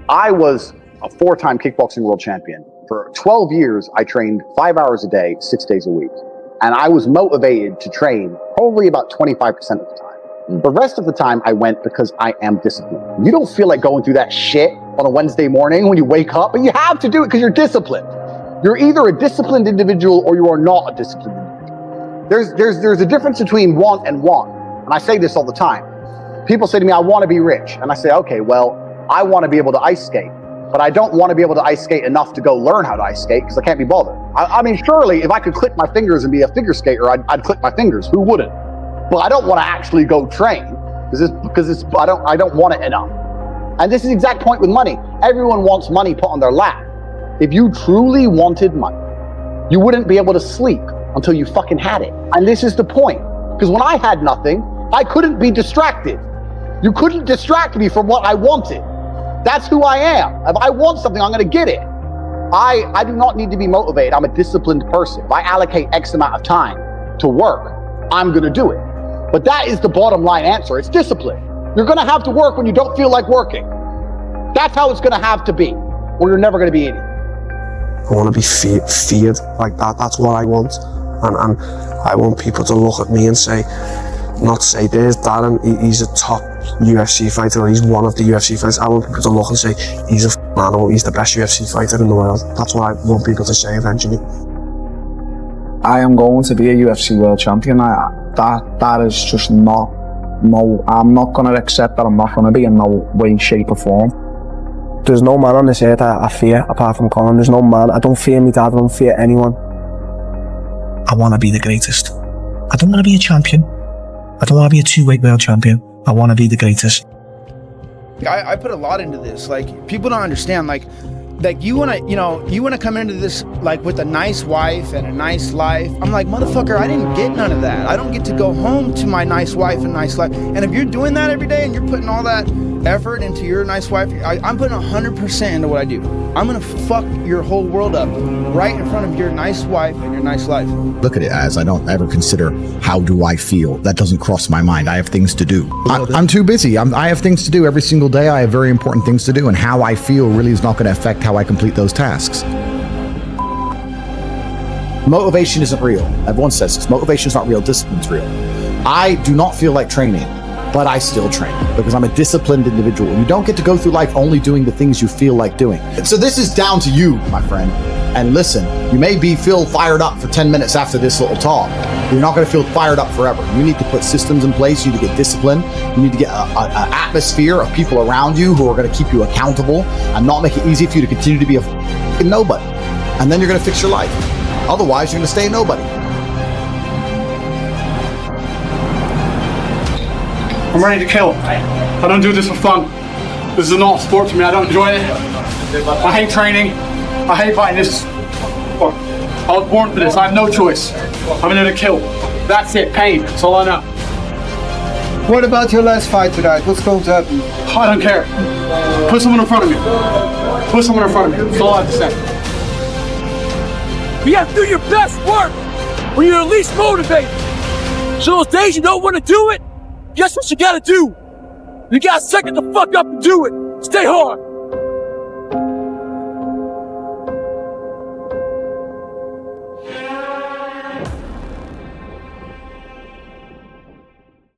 I was a 4-time kickboxing world champion. For 12 years, I trained 5 hours a day, 6 days a week. And I was motivated to train probably about 25% of the time. The rest of the time I went because I am disciplined. You don't feel like going through that shit on a Wednesday morning when you wake up, but you have to do it because you're disciplined. You're either a disciplined individual or you are not a disciplined individual. There's a difference between want and want. And I say this all the time. People say to me, I want to be rich. And I say, okay, well, I want to be able to ice skate, but I don't want to be able to ice skate enough to go learn how to ice skate because I can't be bothered. I mean, surely if I could click my fingers and be a figure skater, I'd click my fingers. Who wouldn't? But I don't want to actually go train because I don't want it enough. And this is the exact point with money. Everyone wants money put on their lap. If you truly wanted money, you wouldn't be able to sleep until you fucking had it. And this is the point. Because when I had nothing, I couldn't be distracted. You couldn't distract me from what I wanted. That's who I am. If I want something, I'm gonna get it. I do not need to be motivated. I'm a disciplined person. If I allocate X amount of time to work, I'm gonna do it. But that is the bottom line answer. It's discipline. You're gonna have to work when you don't feel like working. That's how it's gonna have to be, or you're never gonna be in it. I want to be feared like that. That's what I want. And I want people to look at me and say, not say, there's Darren, he's a top UFC fighter, or he's one of the UFC fighters. I want people to look and say, he's a animal, he's the best UFC fighter in the world. That's what I want people to say eventually. I am going to be a UFC world champion. That is just not, no, I'm not going to accept that I'm not going to be in no way, shape or form. There's no man on this earth I fear apart from Colin. There's no man. I don't fear my dad. I don't fear anyone. I want to be the greatest. I don't want to be a champion. I don't want to be a 2-weight world champion. I want to be the greatest. I put a lot into this. Like, people don't understand. Like you wanna come into this like with a nice wife and a nice life. I'm like, motherfucker, I didn't get none of that. I don't get to go home to my nice wife and nice life. And if you're doing that every day and you're putting all that effort into your nice wife, I'm putting 100% into what I do. I'm gonna fuck your whole world up right in front of your nice wife and your nice life. Look at it as I don't ever consider how do I feel. That doesn't cross my mind. I have things to do. I'm too busy. I have things to do every single day. I have very important things to do, and how I feel really is not going to affect how I complete those tasks. Motivation isn't real. Everyone says this. Motivation is not real. Discipline's real. I do not feel like training, but I still train because I'm a disciplined individual. You don't get to go through life only doing the things you feel like doing. So this is down to you, my friend. And listen, you may feel fired up for 10 minutes after this little talk, but you're not going to feel fired up forever. You need to put systems in place. You need to get discipline. You need to get an atmosphere of people around you who are going to keep you accountable and not make it easy for you to continue to be a nobody. And then you're going to fix your life. Otherwise, you're going to stay a nobody. I'm ready to kill. I don't do this for fun. This is not a sport to me. I don't enjoy it. I hate training. I hate fighting. This I was born for this. I have no choice. I'm in there to kill. That's it. Pain. That's all I know. What about your last fight tonight? What's going to happen? I don't care. Put someone in front of me. Put someone in front of me. That's all I have to say. You have to do your best work when you're least motivated. So those days you don't want to do it, guess what you gotta do? You gotta suck it the fuck up and do it. Stay hard.